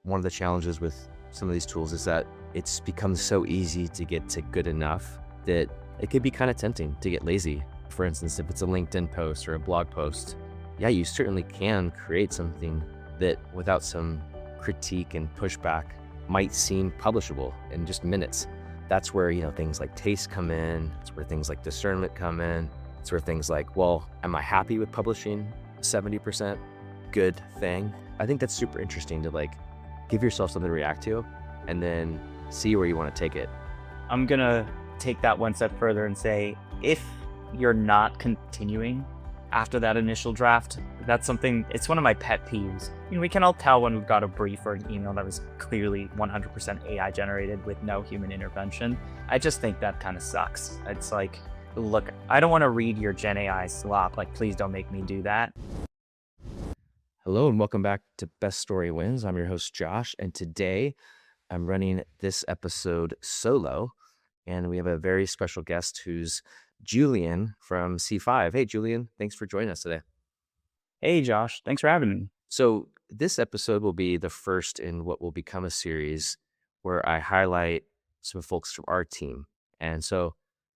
one of the challenges with some of these tools is that it's become so easy to get to good enough that it could be kind of tempting to get lazy. For instance, if it's a LinkedIn post or a blog post, yeah, you certainly can create something that without some critique and pushback might seem publishable in just minutes. That's where, things like taste come in. It's where things like discernment come in. It's where things like, well, am I happy with publishing a 70% good thing? I think that's super interesting to give yourself something to react to and then see where you want to take it. I'm going to take that one step further and say, if you're not continuing after that initial draft, that's something, it's one of my pet peeves. We can all tell when we've got a brief or an email that was clearly 100% AI generated with no human intervention. I just think that kind of sucks. It's like, look, I don't want to read your Gen AI slop. Please don't make me do that. Hello and welcome back to Best Story Wins. I'm your host, Josh, and today I'm running this episode solo, and we have a very special guest who's Julien from C5. Hey, Julien, thanks for joining us today. Hey, Josh, thanks for having me. So this episode will be the first in what will become a series where I highlight some folks from our team. And so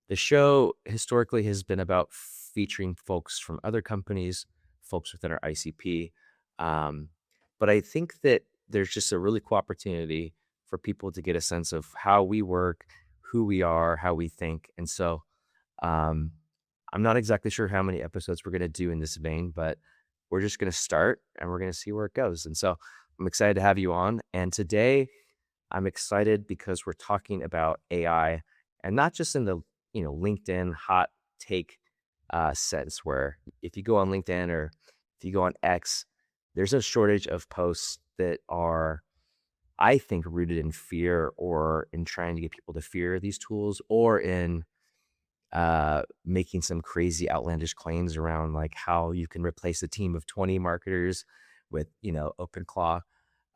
the show historically has been about featuring folks from other companies, folks within our ICP. But I think that there's just a really cool opportunity for people to get a sense of how we work, who we are, how we think. And so I'm not exactly sure how many episodes we're going to do in this vein, but we're just going to start and we're going to see where it goes. And so I'm excited to have you on. And today I'm excited because we're talking about AI, and not just in the LinkedIn hot take sense, where if you go on LinkedIn or if you go on X, there's a shortage of posts that are, I think, rooted in fear or in trying to get people to fear these tools, or in making some crazy outlandish claims around how you can replace a team of 20 marketers with, OpenClaw.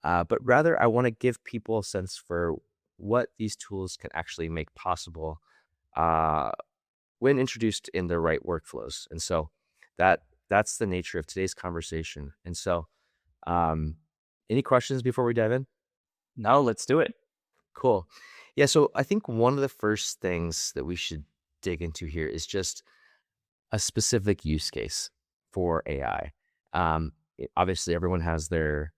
But rather, I want to give people a sense for what these tools can actually make possible when introduced in the right workflows. And so that's the nature of today's conversation. And so any questions before we dive in? No, let's do it. Cool. Yeah, so I think one of the first things that we should dig into here is just a specific use case for AI. Obviously, everyone has their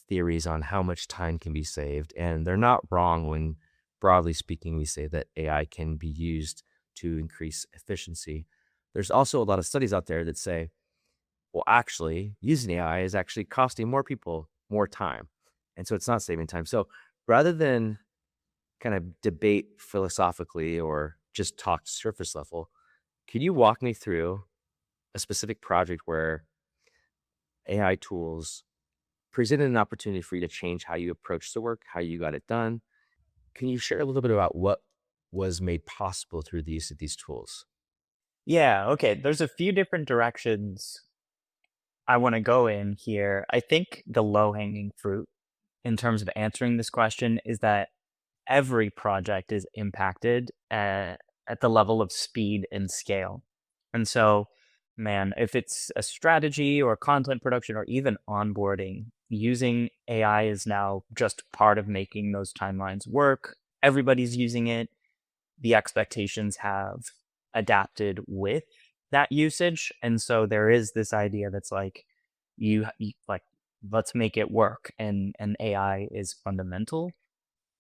theories on how much time can be saved, and they're not wrong when, broadly speaking, we say that AI can be used to increase efficiency. There's also a lot of studies out there that say, well, actually, using AI is actually costing more people more time, and so it's not saving time. So rather than kind of debate philosophically or just talk surface level, can you walk me through a specific project where AI tools presented an opportunity for you to change how you approach the work, how you got it done? Can you share a little bit about what was made possible through the use of these tools? Yeah, okay. There's a few different directions I want to go in here. I think the low-hanging fruit in terms of answering this question is that every project is impacted at the level of speed and scale. And so, man, if it's a strategy or content production or even onboarding, using AI is now just part of making those timelines work. Everybody's using it. The expectations have adapted with that usage. And so there is this idea that's you let's make it work. And AI is fundamental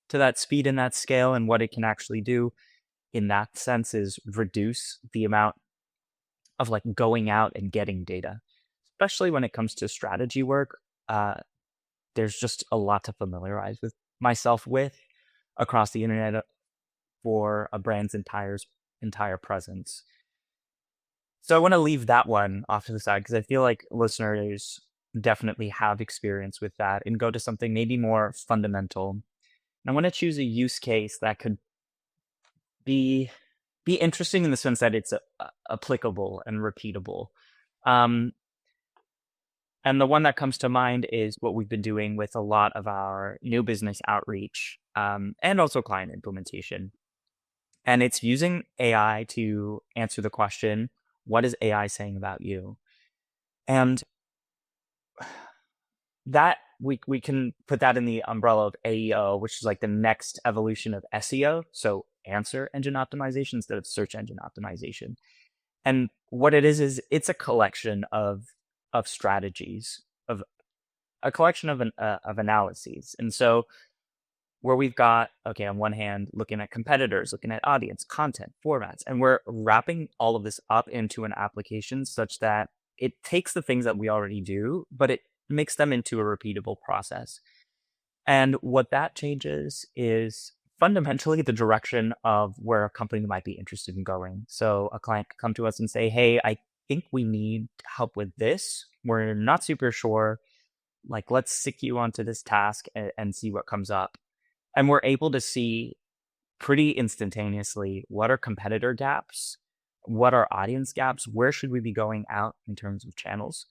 to that speed and that scale, and what it can actually do in that sense is reduce the amount of going out and getting data, especially when it comes to strategy work. There's just a lot to familiarize with myself with across the internet for a brand's entire presence. So I want to leave that one off to the side because I feel like listeners definitely have experience with that, and go to something maybe more fundamental. And I want to choose a use case that could be interesting in the sense that it's applicable and repeatable. And the one that comes to mind is what we've been doing with a lot of our new business outreach, and also client implementation. And it's using AI to answer the question, what is AI saying about you? And that we can put that in the umbrella of AEO, which is like the next evolution of SEO. So answer engine optimization instead of search engine optimization. And what it is it's a collection of strategies, of a collection of analyses. And so where we've got, okay, on one hand, looking at competitors, looking at audience, content, formats, and we're wrapping all of this up into an application such that it takes the things that we already do, but it makes them into a repeatable process. And what that changes is fundamentally the direction of where a company might be interested in going. So a client could come to us and say, hey, I think we need help with this. We're not super sure. Like, let's stick you onto this task and see what comes up. And we're able to see pretty instantaneously what are competitor gaps, what are audience gaps, where should we be going out in terms of channels.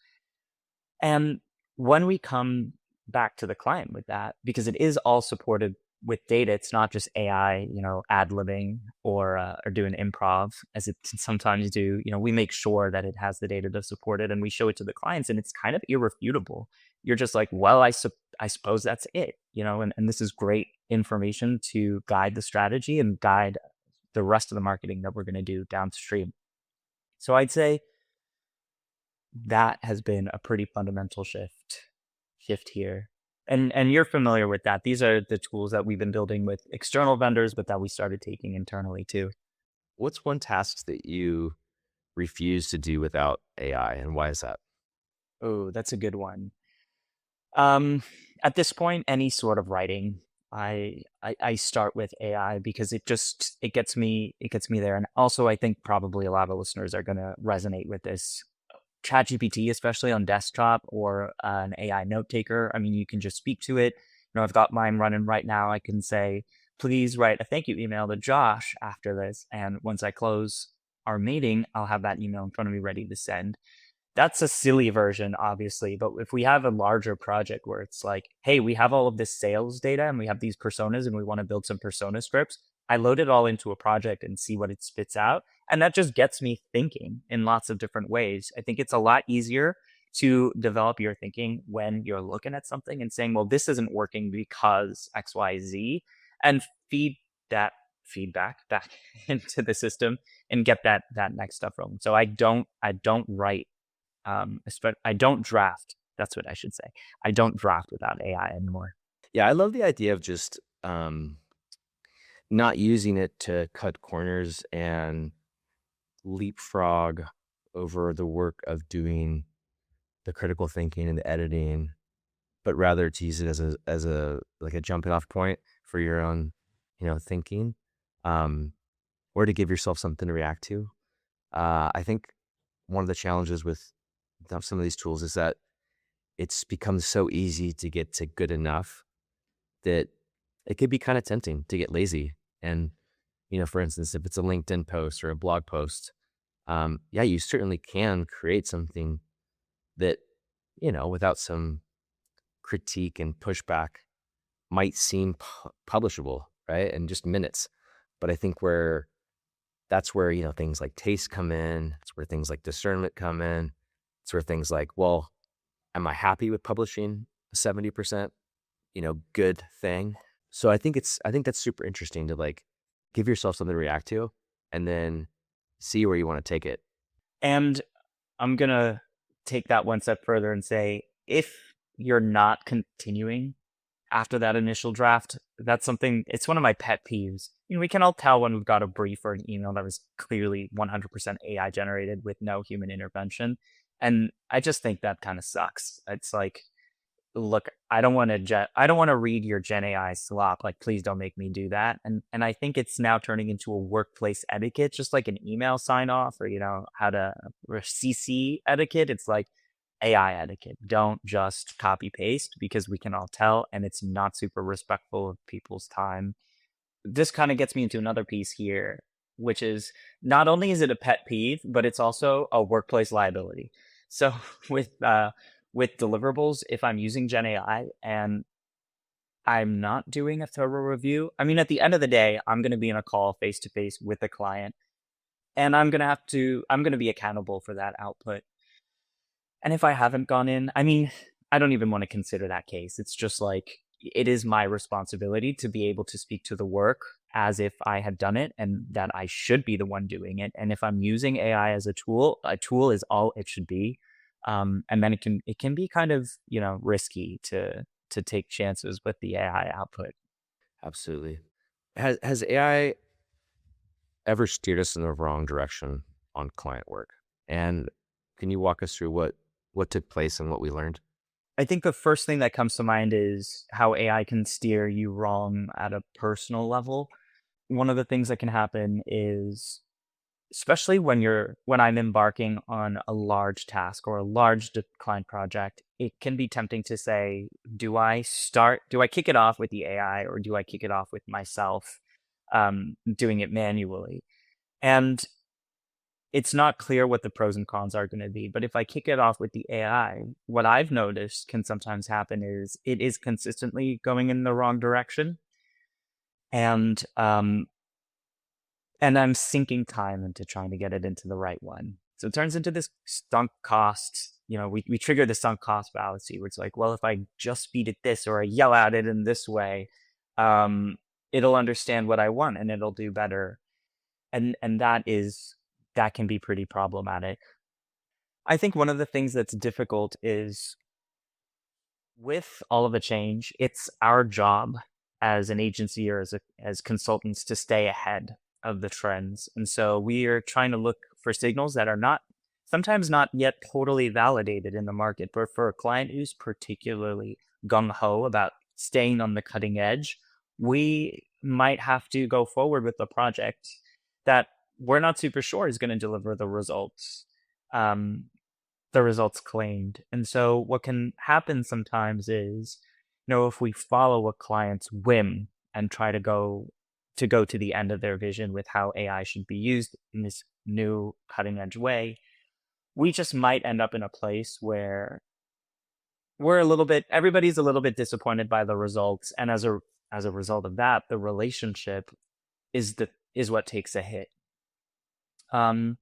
And when we come back to the client with that, because it is all supported with data, it's not just AI, ad-libbing or doing improv as it can sometimes do. We make sure that it has the data to support it, and we show it to the clients, and it's kind of irrefutable. You're just like, well, I suppose that's it, and this is great information to guide the strategy and guide the rest of the marketing that we're going to do downstream. So I'd say that has been a pretty fundamental shift here. And you're familiar with that. These are the tools that we've been building with external vendors, but that we started taking internally too. What's one task that you refuse to do without AI, and why is that? Oh, that's a good one. Um, at this point, any sort of writing, I start with AI because it gets me there. And also, I think probably a lot of listeners are going to resonate with this. ChatGPT, especially on desktop or an AI note taker. I mean, you can just speak to it. I've got mine running right now. I can say, please write a thank you email to Josh after this. And once I close our meeting, I'll have that email in front of me ready to send. That's a silly version, obviously. But if we have a larger project where it's like, hey, we have all of this sales data and we have these personas and we want to build some persona scripts, I load it all into a project and see what it spits out. And that just gets me thinking in lots of different ways. I think it's a lot easier to develop your thinking when you're looking at something and saying, well, this isn't working because XYZ, and feed that feedback back into the system and get that next stuff rolling. So I don't write I don't draft. That's what I should say. I don't draft without AI anymore. Yeah, I love the idea of just not using it to cut corners and leapfrog over the work of doing the critical thinking and the editing, but rather to use it as a like a jumping off point for your own, thinking, um, or to give yourself something to react to. I think one of the challenges with some of these tools is that it's become so easy to get to good enough that it could be kind of tempting to get lazy. And, for instance, if it's a LinkedIn post or a blog post, yeah, you certainly can create something that, without some critique and pushback might seem publishable, right? In just minutes. But I think that's where, things like taste come in. It's where things like discernment come in. It's where things like, well, am I happy with publishing a 70%, good thing? So I think that's super interesting to like give yourself something to react to and then see where you want to take it. And I'm going to take that one step further and say, if you're not continuing after that initial draft, it's one of my pet peeves. We can all tell when we've got a brief or an email that was clearly 100% AI generated with no human intervention. And I just think that kind of sucks. It's like, look, I don't want to read your Gen AI slop. Like, please don't make me do that. And I think it's now turning into a workplace etiquette, just like an email sign off or how to or CC etiquette. It's like AI etiquette. Don't just copy paste because we can all tell, and it's not super respectful of people's time. This kind of gets me into another piece here, which is not only is it a pet peeve, but it's also a workplace liability. So with deliverables, if I'm using Gen AI and I'm not doing a thorough review, I mean, at the end of the day, I'm going to be in a call face to face with the client, and I'm going to be accountable for that output. And if I haven't gone in, I mean, I don't even want to consider that case. It's just like it is my responsibility to be able to speak to the work as if I had done it and that I should be the one doing it. And if I'm using AI as a tool is all it should be. And then it can be kind of, risky to take chances with the AI output. Absolutely. Has AI ever steered us in the wrong direction on client work? And can you walk us through what took place and what we learned? I think the first thing that comes to mind is how AI can steer you wrong at a personal level. One of the things that can happen is, especially when I'm embarking on a large task or a large client project, it can be tempting to say, do I kick it off with the AI or do I kick it off with myself, doing it manually? And it's not clear what the pros and cons are going to be. But if I kick it off with the AI, what I've noticed can sometimes happen is it is consistently going in the wrong direction. And and I'm sinking time into trying to get it into the right one. So it turns into this sunk cost. We trigger the sunk cost fallacy where it's like, well, if I just feed it this or I yell at it in this way, um, it'll understand what I want and it'll do better. And that can be pretty problematic. I think one of the things that's difficult is with all of the change, it's our job as an agency or as consultants to stay ahead of the trends. And so we are trying to look for signals that are not sometimes not yet totally validated in the market. But for a client who's particularly gung ho about staying on the cutting edge, we might have to go forward with a project that we're not super sure is going to deliver um, the results claimed. And so what can happen sometimes is, if we follow a client's whim and try to go to the end of their vision with how AI should be used in this new cutting edge way, we just might end up in a place where everybody's a little bit disappointed by the results. And as a result of that, the relationship is what takes a hit. Um,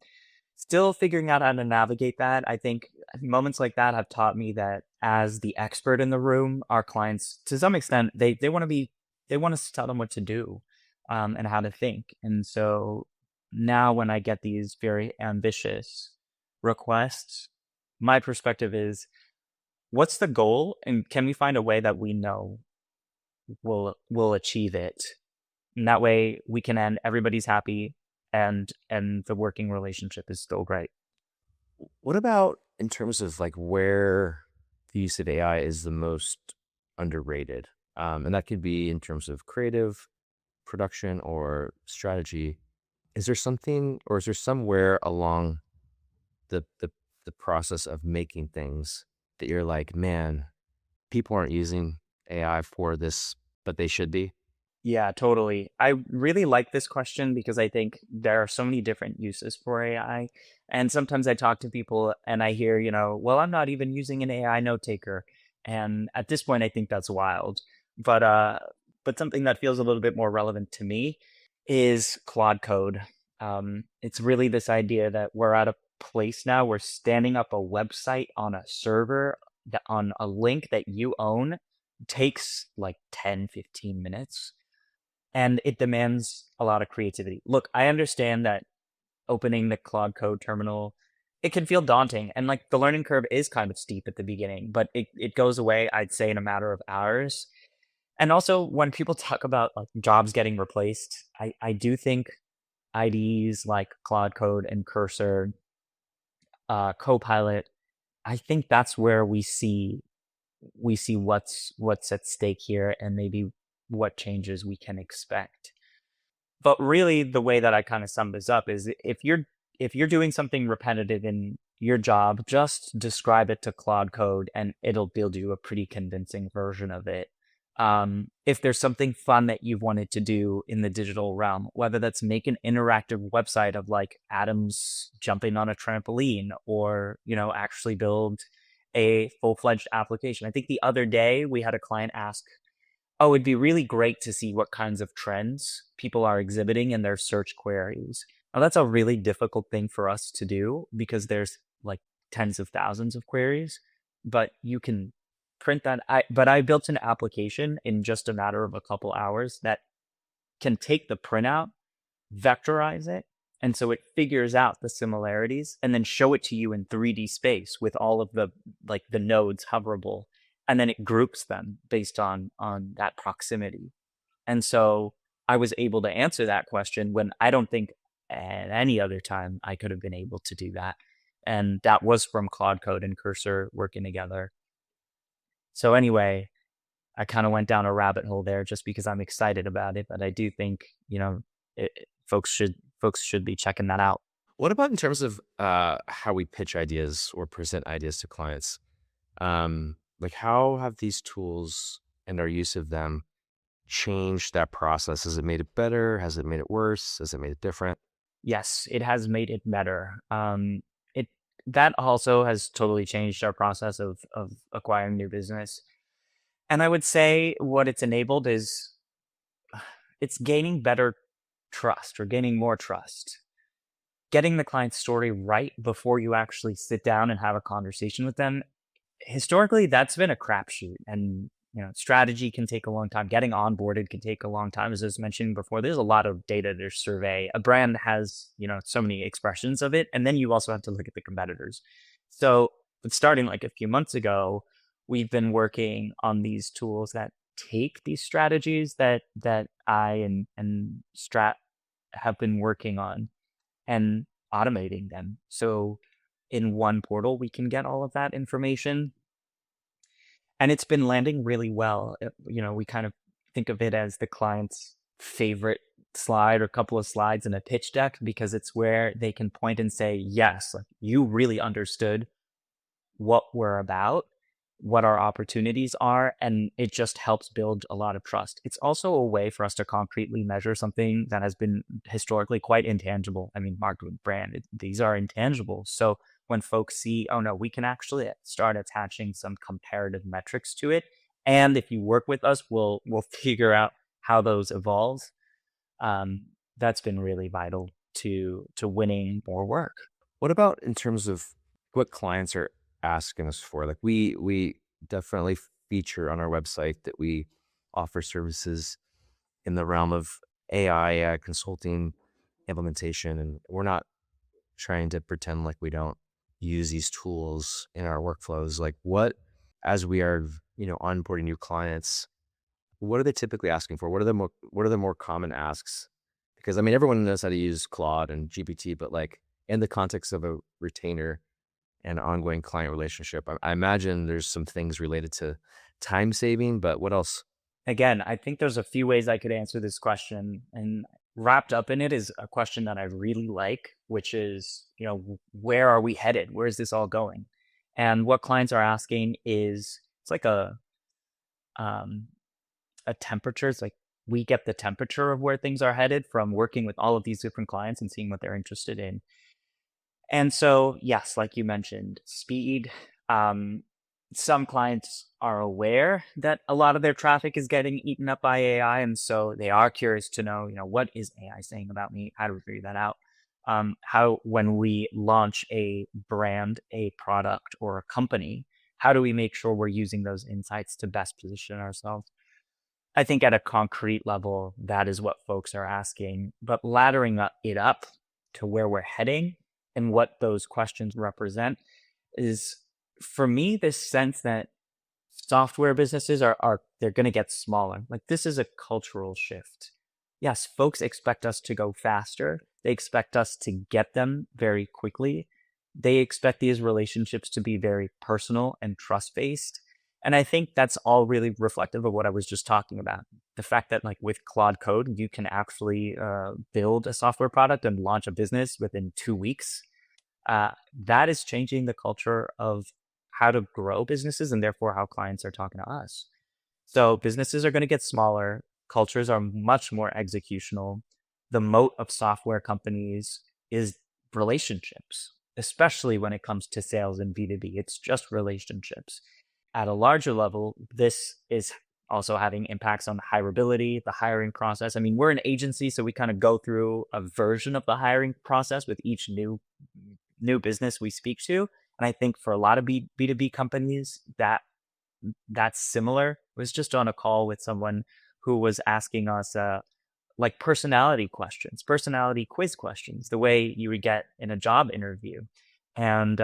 Still figuring out how to navigate that. I think moments like that have taught me that as the expert in the room, our clients, to some extent, they want us to tell them what to do, and how to think. And so now when I get these very ambitious requests, my perspective is, what's the goal, and can we find a way that we know will achieve it? And that way we can end, everybody's happy, and the working relationship is still great. What about in terms of like where the use of AI is the most underrated? And that could be in terms of creative production or strategy. Is there something, or is there somewhere along the the the process of making things that you're like, man, people aren't using AI for this, but they should be? Yeah, totally. I really like this question because I think there are so many different uses for AI. And sometimes I talk to people and I hear, well, I'm not even using an AI note taker. And at this point, I think that's wild. But but something that feels a little bit more relevant to me is Claude Code. It's really this idea that we're at a place now where standing up a website on a server on a link that you own takes like 10-15 minutes, and it demands a lot of creativity. Look, I understand that opening the Claude Code terminal, it can feel daunting, and like the learning curve is kind of steep at the beginning, but it goes away, I'd say, in a matter of hours. And also, when people talk about like jobs getting replaced, I do think IDEs like Claude Code and Cursor, Copilot, I think that's where we see what's at stake here and maybe what changes we can expect. But really, the way that I kind of sum this up is, if you're doing something repetitive in your job, just describe it to Claude Code and it'll build you a pretty convincing version of it. If there's something fun that you've wanted to do in the digital realm, whether that's make an interactive website of like Adams jumping on a trampoline, or actually build a full-fledged application. I think the other day we had a client ask, oh, it'd be really great to see what kinds of trends people are exhibiting in their search queries. Now, that's a really difficult thing for us to do because there's like tens of thousands of queries, but you can. print that. But I built an application in just a matter of a couple hours that can take the printout, vectorize it, and so it figures out the similarities and then show it to you in 3D space with all of the like the nodes hoverable, and then it groups them based on that proximity. And so I was able to answer that question when I don't think at any other time I could have been able to do that. And that was from Claude Code and Cursor working together. So anyway, I kind of went down a rabbit hole there just because I'm excited about it, but I do think, folks should be checking that out. What about in terms of how we pitch ideas or present ideas to clients? Like, how have these tools and our use of them changed that process? Has it made it better? Has it made it worse? Has it made it different? Yes, it has made it better. It that also has totally changed our process of acquiring new business. And I would say what it's enabled is it's gaining better trust or gaining more trust. Getting the client's story right before you actually sit down and have a conversation with them, historically that's been a crapshoot. And strategy can take a long time. Getting onboarded can take a long time. As I was mentioning before, there's a lot of data to survey. A brand has so many expressions of it, and then you also have to look at the competitors. So starting like a few months ago, we've been working on these tools that take these strategies that I and Strat have been working on and automating them. So in one portal, we can get all of that information, and it's been landing really well. We kind of think of it as the client's favorite slide or couple of slides in a pitch deck because it's where they can point and say, yes, like you really understood what we're about, what our opportunities are, and it just helps build a lot of trust. It's also a way for us to concretely measure something that has been historically quite intangible. I mean, marketing brand, these are intangible. So when folks see, oh no, we can actually start attaching some comparative metrics to it. And if you work with us, we'll figure out how those evolve. That's been really vital to winning more work. What about in terms of what clients are asking us for? Like, we definitely feature on our website that we offer services in the realm of AI, consulting, implementation, and we're not trying to pretend like we don't use these tools in our workflows. Like, as we are, onboarding new clients, what are they typically asking for? What are the more common asks? Because I mean, everyone knows how to use Claude and GPT, but like in the context of a retainer and ongoing client relationship, I imagine there's some things related to time saving, but what else? Again, I think there's a few ways I could answer this question, and wrapped up in it is a question that I really like, which is, where are we headed? Where is this all going? And what clients are asking is it's like um, a temperature. It's like we get the temperature of where things are headed from working with all of these different clients and seeing what they're interested in. And so, yes, like you mentioned, speed. Um, some clients are aware that a lot of their traffic is getting eaten up by AI, and so they are curious to know, what is AI saying about me? How do we figure that out? How, when we launch a brand, a product, or a company, how do we make sure we're using those insights to best position ourselves? I think at a concrete level, that is what folks are asking, but laddering it up to where we're heading and what those questions represent is, for me, this sense that software businesses are they're going to get smaller. Like, this is a cultural shift. Yes, folks expect us to go faster. They expect us to get them very quickly. They expect these relationships to be very personal and trust based. And I think that's all really reflective of what I was just talking about. The fact that, like, with Claude Code, you can actually build a software product and launch a business within 2 weeks. That is changing the culture of how to grow businesses and therefore how clients are talking to us. So businesses are going to get smaller. Cultures are much more executional. The moat of software companies is relationships, especially when it comes to sales and B2B. It's just relationships. At a larger level, this is also having impacts on the hireability, the hiring process. I mean, we're an agency, so we kind of go through a version of the hiring process with each new business we speak to. And I think for a lot of B2B companies, that that's similar was just on a call with someone who was asking us like personality questions, personality quiz questions, the way you would get in a job interview. And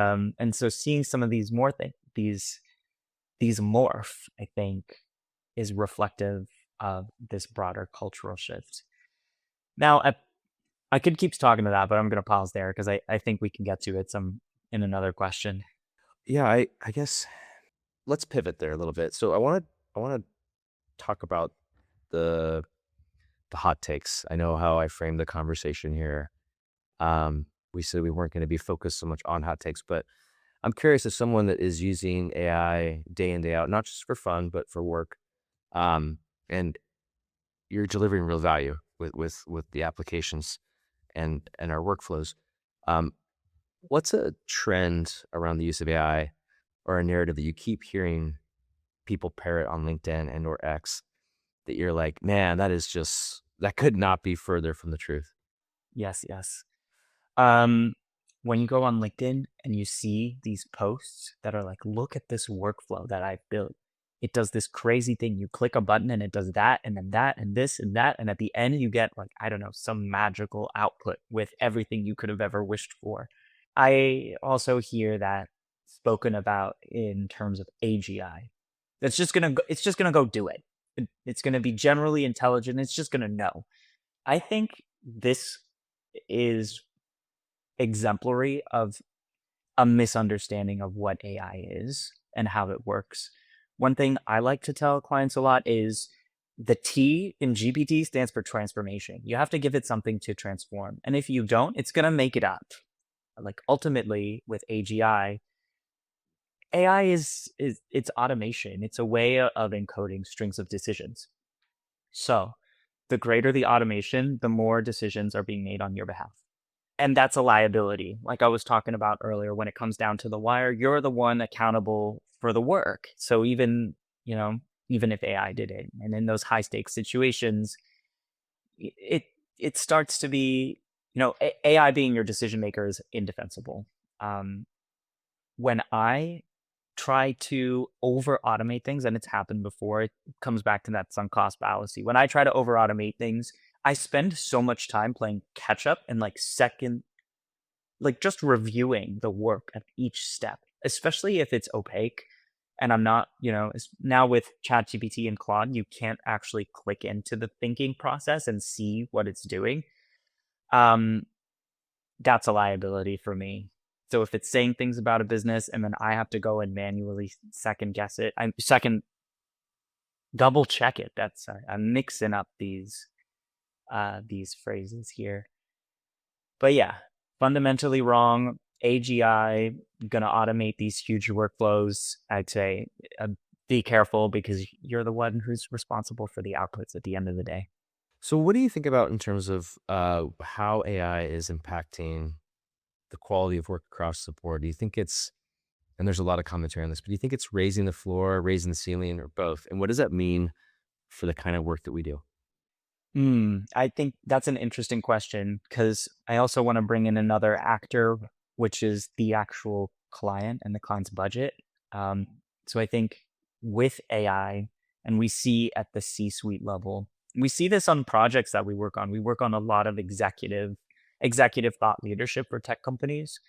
so seeing some of these these morph, I think, is reflective of this broader cultural shift. Now, I could keep talking to that, but I'm going to pause there because I think we can get to it some in another question. Yeah, I guess let's pivot there a little bit. So I want to talk about the the hot takes. I know how I framed the conversation here. We said we weren't going to be focused so much on hot takes, but I'm curious as someone that is using AI day in day out, not just for fun but for work. And you're delivering real value with the applications and our workflows. Um, what's a trend around the use of AI or a narrative that you keep hearing people parrot on LinkedIn and or X that you're like, man, that could not be further from the truth? Yes, yes. Um, when you go on LinkedIn and you see these posts that are like, look at this workflow that I've built. It does this crazy thing. You click a button and it does that and then that and this and that. And at the end, you get like, I don't know, some magical output with everything you could have ever wished for. I also hear that spoken about in terms of AGI. It's just gonna go do it. It's gonna be generally intelligent. It's just gonna know. I think this is exemplary of a misunderstanding of what AI is and how it works. One thing I like to tell clients a lot is the T in GPT stands for transformation. You have to give it something to transform. And if you don't, it's going to make it up. Like ultimately with AGI, AI is it's automation. It's a way of encoding strings of decisions. So, the greater the automation, the more decisions are being made on your behalf. And that's a liability. Like I was talking about earlier, when it comes down to the wire, you're the one accountable for the work. So even, you know, even if AI did it, and in those high stakes situations, it it starts to be, AI being your decision maker is indefensible. Um, when I try to over automate things, and it's happened before, it comes back to that sunk cost fallacy. When I try to over automate things, I spend so much time playing catch up and like second, like just reviewing the work at each step, especially if it's opaque. And I'm not, now with ChatGPT and Claude, you can't actually click into the thinking process and see what it's doing. Um, that's a liability for me. So if it's saying things about a business and then I have to go and manually second guess it, I'm second double check it. I'm mixing up these phrases here. But yeah, fundamentally wrong. AGI gonna automate these huge workflows. I'd say be careful because you're the one who's responsible for the outputs at the end of the day. So, what do you think about in terms of how AI is impacting the quality of work across the board? Do you think it's, and there's a lot of commentary on this, but do you think it's raising the floor, raising the ceiling, or both? And what does that mean for the kind of work that we do? I think that's an interesting question because I also want to bring in another actor, which is the actual client and the client's budget. Um, so I think with AI, and we see at the C-suite level, we see this on projects that we work on. We work on a lot of executive thought leadership for tech companies,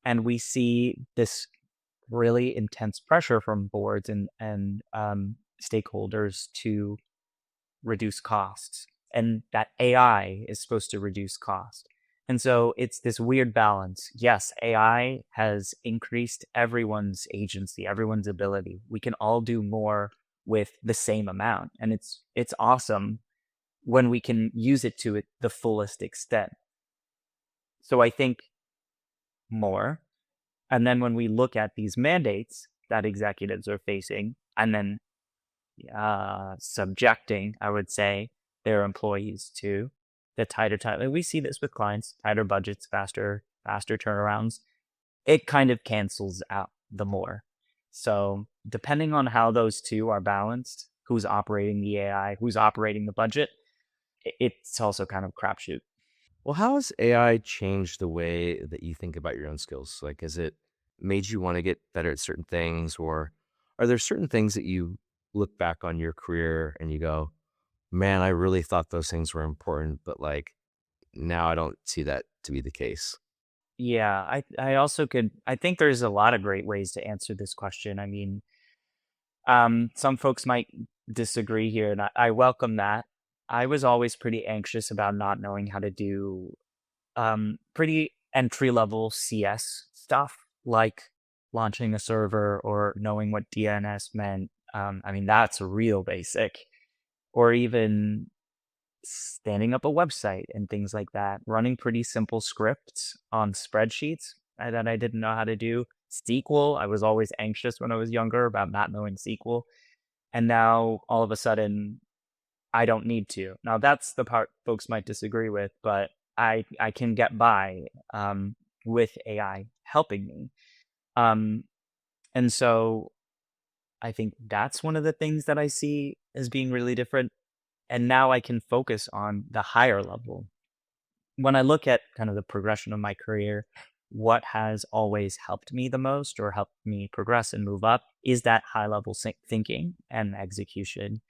and we see this really intense pressure from boards and stakeholders to reduce costs, and that AI is supposed to reduce cost. And so it's this weird balance. Yes, AI has increased everyone's agency, everyone's ability. We can all do more with the same amount, and it's awesome when we can use it to the fullest extent. So I think more. And then when we look at these mandates that executives are facing, and then subjecting, I would say, their employees to the tighter. We see this with clients, tighter budgets, faster turnarounds. It kind of cancels out the more. So depending on how those two are balanced, who's operating the AI, who's operating the budget, it's also kind of crapshoot. Well, how has AI changed the way that you think about your own skills? Like, has it made you want to get better at certain things, or Are there certain things that you look back on your career and you go, man, I really thought those things were important, but like now I don't see that to be the case? Yeah, I also could I think there's a lot of great ways to answer this question. I mean, some folks might disagree here, and I welcome that. I was always pretty anxious about not knowing how to do pretty entry level CS stuff, like launching a server or knowing what DNS meant. I mean, that's real basic. Or even standing up a website and things like that, running pretty simple scripts on spreadsheets that I didn't know how to do. SQL, I was always anxious when I was younger about not knowing SQL. And now all of a sudden, I don't need to. Now that's the part folks might disagree with, but I can get by with AI helping me. Um, and so I think that's one of the things that I see as being really different. And now I can focus on the higher level. When I look at kind of the progression of my career, what has always helped me the most or helped me progress and move up is that high level thinking and execution.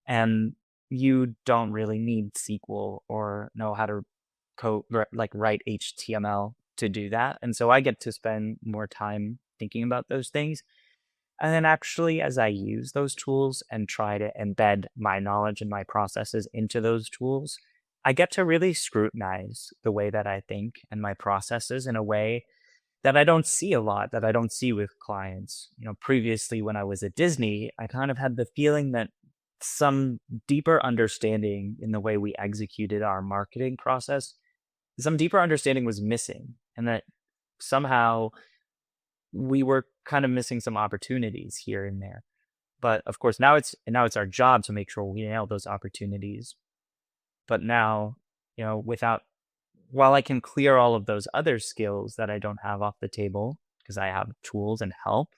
And you don't really need SQL or know how to like write HTML to do that. And so I get to spend more time thinking about those things. And then actually, as I use those tools and try to embed my knowledge and my processes into those tools, I get to really scrutinize the way that I think and my processes in a way that I don't see a lot, that I don't see with clients. You know, previously when I was at Disney, I kind of had the feeling that some deeper understanding in the way we executed our marketing process, some deeper understanding was missing, and that somehow we were kind of missing some opportunities here and there. But of course, now it's our job to make sure we nail those opportunities. But now, without while I can clear all of those other skills that I don't have off the table because I have tools and help,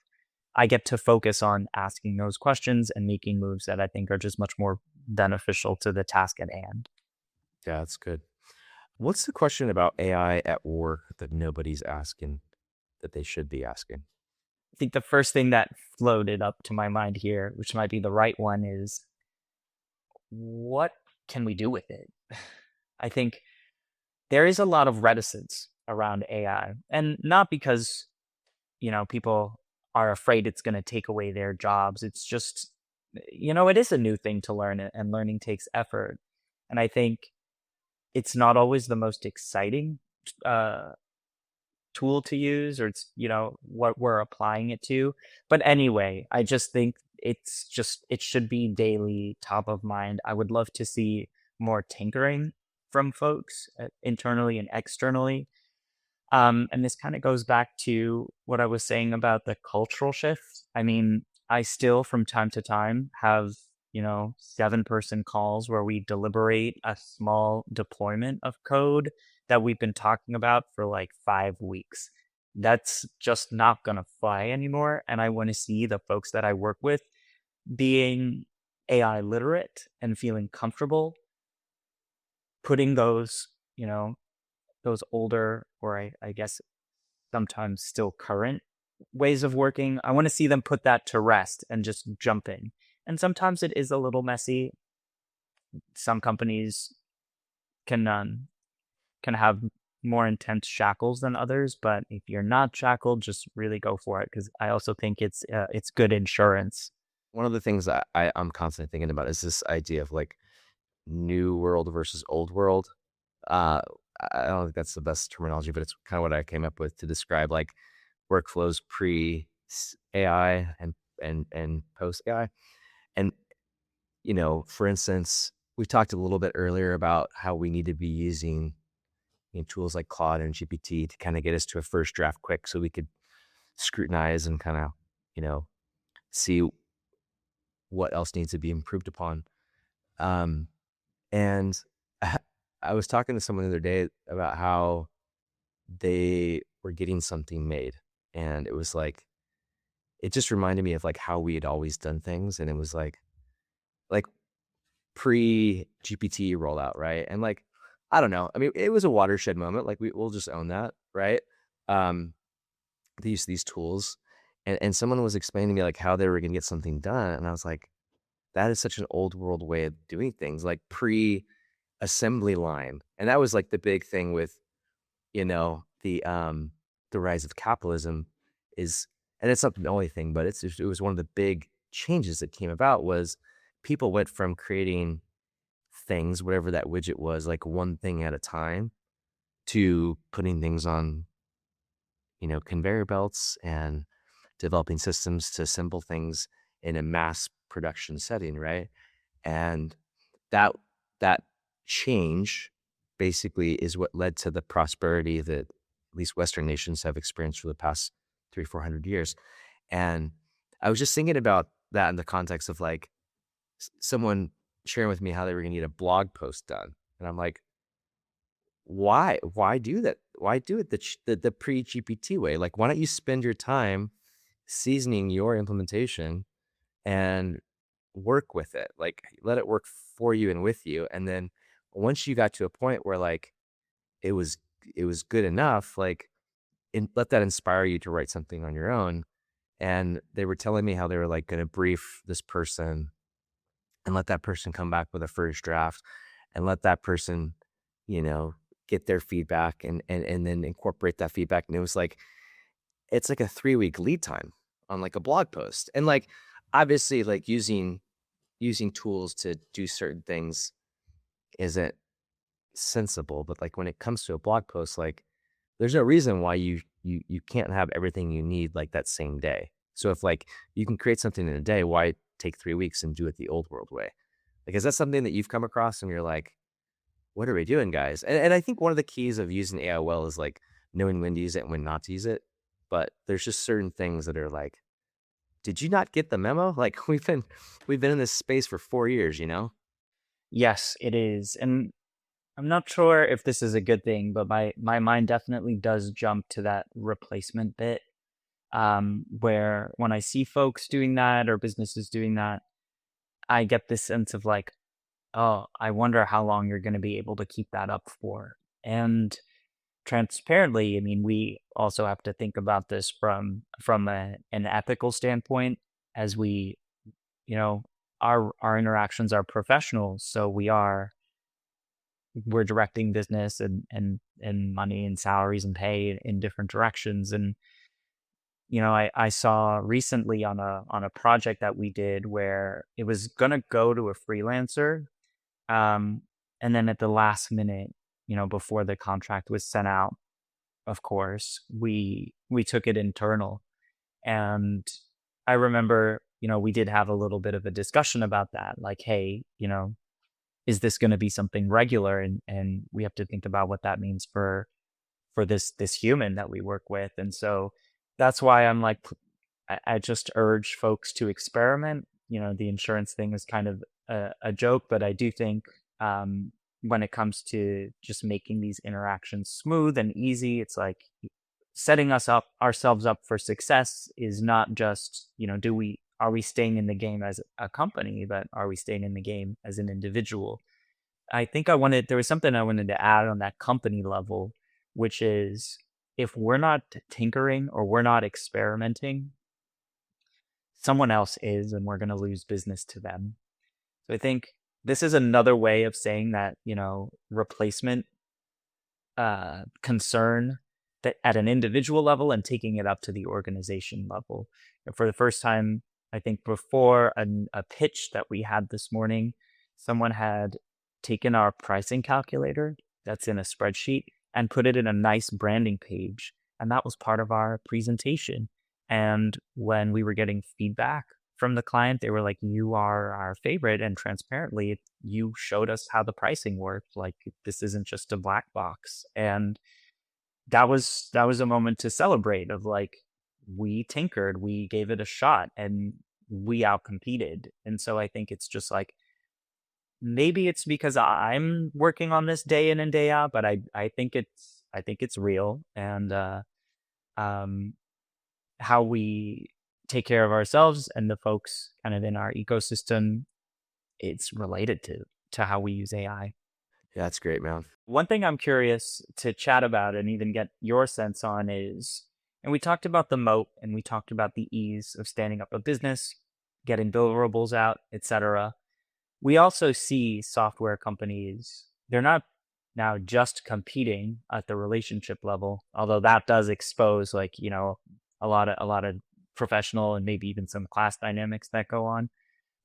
I get to focus on asking those questions and making moves that I think are just much more beneficial to the task at hand. Yeah, that's good. What's the question about AI at work that nobody's asking that they should be asking? I think the first thing that floated up to my mind here, which might be the right one, is what can we do with it? I think there is a lot of reticence around AI, and not because, people are afraid it's going to take away their jobs. It's just, it is a new thing to learn, and learning takes effort. And I think it's not always the most exciting uh, tool to use, or it's, what we're applying it to. But anyway, I just think it should be daily top of mind. I would love to see more tinkering from folks internally and externally. And this kind of goes back to what I was saying about the cultural shift. I mean, I still from time to time have, 7-person calls where we deliberate a small deployment of code that we've been talking about for like 5 weeks. That's just not going to fly anymore. And I want to see the folks that I work with being AI literate and feeling comfortable putting those, those older, or I guess sometimes still current ways of working. I want to see them put that to rest and just jump in. And sometimes it is a little messy. Some companies can have more intense shackles than others, but if you're not shackled, just really go for it because I also think it's good insurance. One of the things that I'm constantly thinking about is this idea of like new world versus old world. Uh, I don't think that's the best terminology, but it's kind of what I came up with to describe like workflows pre AI and post AI. And for instance, we talked a little bit earlier about how we need to be using tools like Claude and GPT to kind of get us to a first draft quick, so we could scrutinize and kind of you know see what else needs to be improved upon. Um, and I was talking to someone the other day about how they were getting something made, and it was like it just reminded me of like how we had always done things, and it was like pre GPT rollout, right? And like I don't know, I mean, it was a watershed moment. Like we'll just own that, right? Um, they use these tools, And someone was explaining to me, like, how they were gonna get something done, and I was like, "That is such an old world way of doing things, like, pre-assembly line." And that was, like, the big thing with, the rise of capitalism is, and it's not the only thing, but it was one of the big changes that came about was people went from creating things, whatever that widget was, like, one thing at a time, to putting things on, conveyor belts and developing systems to assemble things in a mass production setting, right? And that that change basically is what led to the prosperity that at least Western nations have experienced for the past 300, 400 years. And I was just thinking about that in the context of like someone sharing with me how they were going to get a blog post done, and I'm like, why do that? Why do it the pre GPT way? Like, why don't you spend your time seasoning your implementation and work with it? Like, let it work for you and with you. And then once you got to a point where like it was it was good enough, like let that inspire you to write something on your own. And they were telling me how they were like going to brief this person and let that person come back with a first draft and let that person, you know, get their feedback and then incorporate that feedback. And it was like it's like a 3-week lead time on like a blog post. And like obviously like using tools to do certain things isn't sensible, but like when it comes to a blog post, like there's no reason why you can't have everything you need like that same day. So if like you can create something in a day, why take 3 weeks and do it the old world way? Like, is that something that you've come across and you're like, what are we doing, guys? And I think one of the keys of using AI well is like knowing when to use it and when not to use it. But there's just certain things that are like, did you not get the memo? Like we've been in this space for 4 years, you know? Yes, it is. And I'm not sure if this is a good thing, but my mind definitely does jump to that replacement bit, where when I see folks doing that or businesses doing that, I get this sense of like, oh, I wonder how long you're going to be able to keep that up for. And transparently, I mean, we also have to think about this an ethical standpoint, as we, you know, our interactions are professional, so we're directing business and money and salaries and pay in different directions. And I saw recently on a project that we did where it was gonna go to a freelancer, um, and then at the last minute, before the contract was sent out, of course, we took it internal. And I remember, we did have a little bit of a discussion about that, like, hey, is this going to be something regular? And we have to think about what that means for this human that we work with. And so that's why I'm like, I just urge folks to experiment. The insurance thing is kind of a joke, but I do think, when it comes to just making these interactions smooth and easy, it's like setting ourselves up for success is not just, are we staying in the game as a company, but are we staying in the game as an individual? I think there was something I wanted to add on that company level, which is, if we're not tinkering or we're not experimenting, someone else is, and we're going to lose business to them. So I think this is another way of saying that, replacement concern, that at an individual level and taking it up to the organization level. And for the first time, I think before a pitch that we had this morning, someone had taken our pricing calculator that's in a spreadsheet and put it in a nice branding page. And that was part of our presentation. And when we were getting feedback from the client, they were like, you are our favorite. And transparently, you showed us how the pricing worked. Like, this isn't just a black box. And that was a moment to celebrate, of like, we tinkered, we gave it a shot, and we outcompeted. And so I think it's just like, maybe it's because I'm working on this day in and day out, but I think it's real. And um how we take care of ourselves and the folks kind of in our ecosystem, it's related to how we use AI. Yeah, that's great, man. One thing I'm curious to chat about and even get your sense on is, And we talked about the moat and we talked about the ease of standing up a business, getting deliverables out, etc. We also see software companies, they're not now just competing at the relationship level, although that does expose like, a lot of professional and maybe even some class dynamics that go on.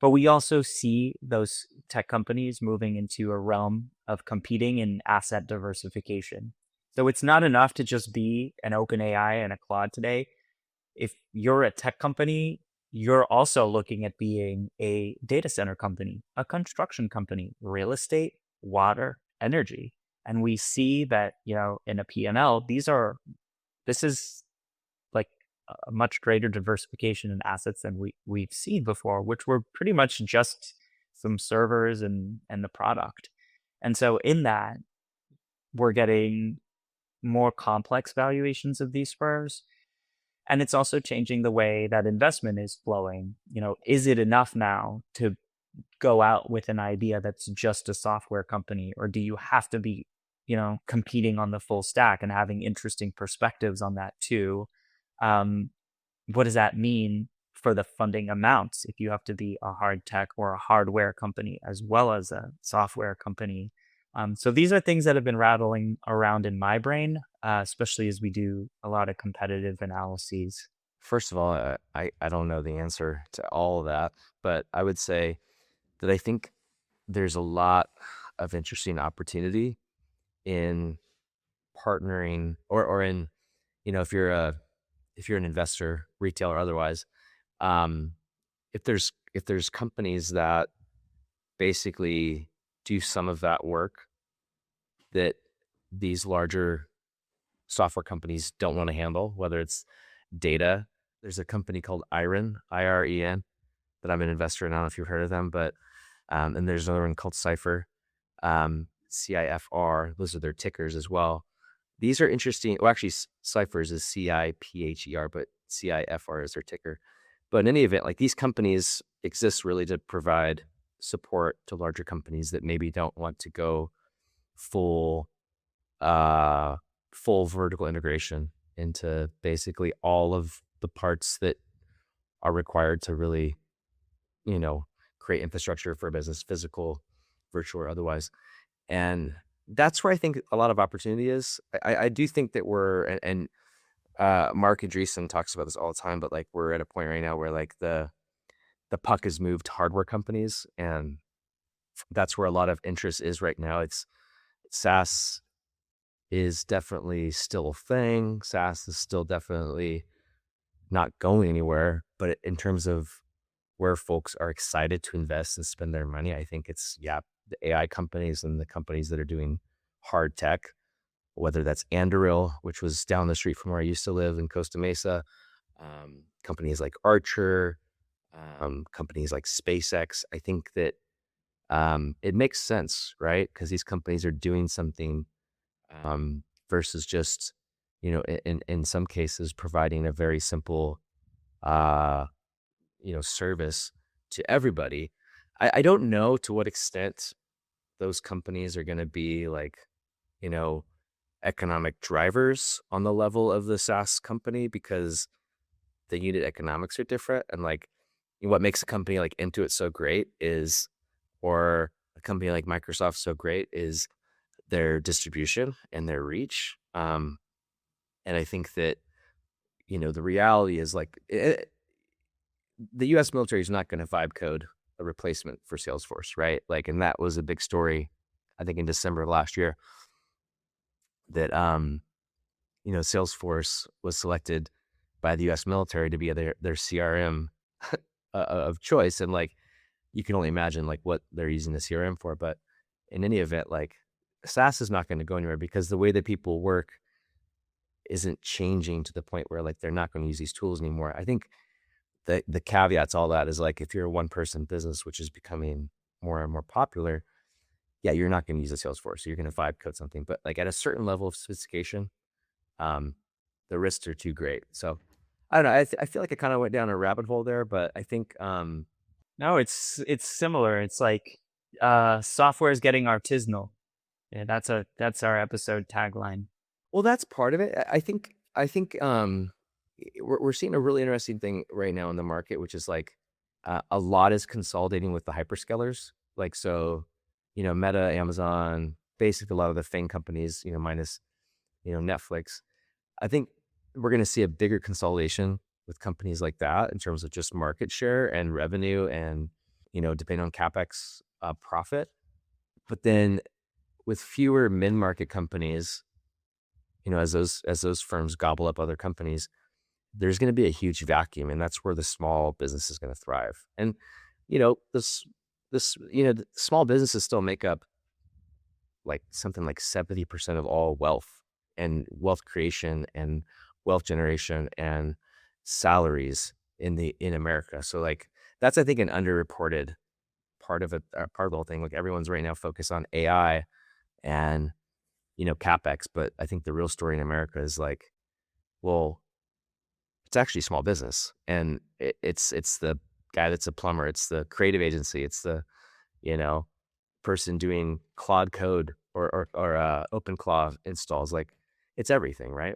But we also see those tech companies moving into a realm of competing in asset diversification. So it's not enough to just be an open AI and a Claude today. If you're a tech company, you're also looking at being a data center company, a construction company, real estate, water, energy. And we see that, in a P&L, this is like a much greater diversification in assets than we've seen before, which were pretty much just some servers and the product. And so in that, we're getting more complex valuations of these firms. And it's also changing the way that investment is flowing. Is it enough now to go out with an idea that's just a software company, or do you have to be, competing on the full stack and having interesting perspectives on that too? Um, what does that mean for the funding amounts if you have to be a hard tech or a hardware company as well as a software company? So these are things that have been rattling around in my brain, especially as we do a lot of competitive analyses. First of all, I don't know the answer to all of that, but I would say that I think there's a lot of interesting opportunity in partnering or in, if you're an investor, retail or otherwise, um, if there's companies that basically do some of that work that these larger software companies don't want to handle, whether it's data. There's a company called Iren, IREN, that I'm an investor in. I don't know if you've heard of them, but and there's another one called Cipher, CIFR. Those are their tickers as well. These are interesting. Well, actually, Cipher's is CIPHER, but CIFR is their ticker. But in any event, like these companies exist really to provide support to larger companies that maybe don't want to go full uh full vertical integration into basically all of the parts that are required to really, you know, create infrastructure for a business, physical, virtual, or otherwise. And that's where I think a lot of opportunity is. I do think that Mark Andreessen talks about this all the time, but like we're at a point right now where like the puck has moved to hardware companies, and that's where a lot of interest is right now. It's SaaS is definitely still a thing. SaaS is still definitely not going anywhere. But in terms of where folks are excited to invest and spend their money, I think it's, yeah, the AI companies and the companies that are doing hard tech, whether that's Anduril, which was down the street from where I used to live in Costa Mesa, companies like Archer, companies like SpaceX. I think that it makes sense, right? Because these companies are doing something versus just, in some cases, providing a very simple, uh, service to everybody. I don't know to what extent those companies are going to be like, you know, economic drivers on the level of the SaaS company because the unit economics are different. And like what makes a company like Intuit so great is, or a company like Microsoft so great is their distribution and their reach. And I think that, the reality is like the US military is not going to vibe code a replacement for Salesforce, right? Like, and that was a big story, I think in December of last year that, Salesforce was selected by the US military to be their CRM of choice. And like, you can only imagine like what they're using the CRM for. But in any event, like SaaS is not going to go anywhere because the way that people work isn't changing to the point where like they're not going to use these tools anymore. I think the caveats, all that is like if you're a one person business, which is becoming more and more popular, yeah, you're not going to use a Salesforce. So you're going to vibe code something. But like at a certain level of sophistication, um, the risks are too great. So I don't know. I feel like I kind of went down a rabbit hole there, but I think No, it's similar. It's like software is getting artisanal. Yeah, that's our episode tagline. well, that's part of it. I think. we're seeing a really interesting thing right now in the market, which is like a lot is consolidating with the hyperscalers. Like, so, Meta, Amazon, basically a lot of the FANG companies, minus, Netflix. I think we're going to see a bigger consolidation with companies like that in terms of just market share and revenue and, depending on CapEx profit. But then with fewer mid-market companies, as those firms gobble up other companies, there's going to be a huge vacuum, and that's where the small business is going to thrive. And the small businesses still make up like something like 70% of all wealth and wealth creation and wealth generation and salaries in America. So like that's, I think, an underreported part of it, part of the whole thing. Like everyone's right now focused on AI and CapEx, but I think the real story in America is like, well, it's actually small business, and it's the guy that's a plumber, it's the creative agency, it's the you know person doing Claude code or OpenClaw installs. Like it's everything, right?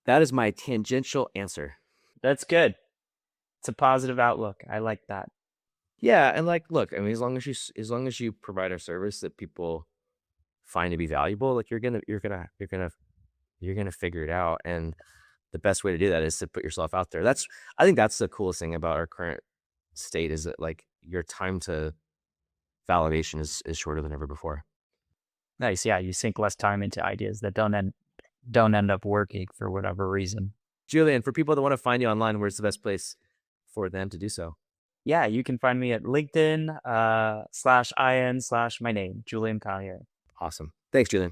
That is my tangential answer. That's good. It's a positive outlook. I like that. Yeah, and like, look, I mean, as long as you provide a service that people find to be valuable, like you're gonna figure it out. And the best way to do that is to put yourself out there. I think that's the coolest thing about our current state is that like your time to validation is shorter than ever before. Nice. Yeah, you sink less time into ideas that don't end up working for whatever reason. Julian, for people that want to find you online, where's the best place for them to do so? Yeah, you can find me at LinkedIn /IN/my name, Julien Palliere. Awesome. Thanks, Julian.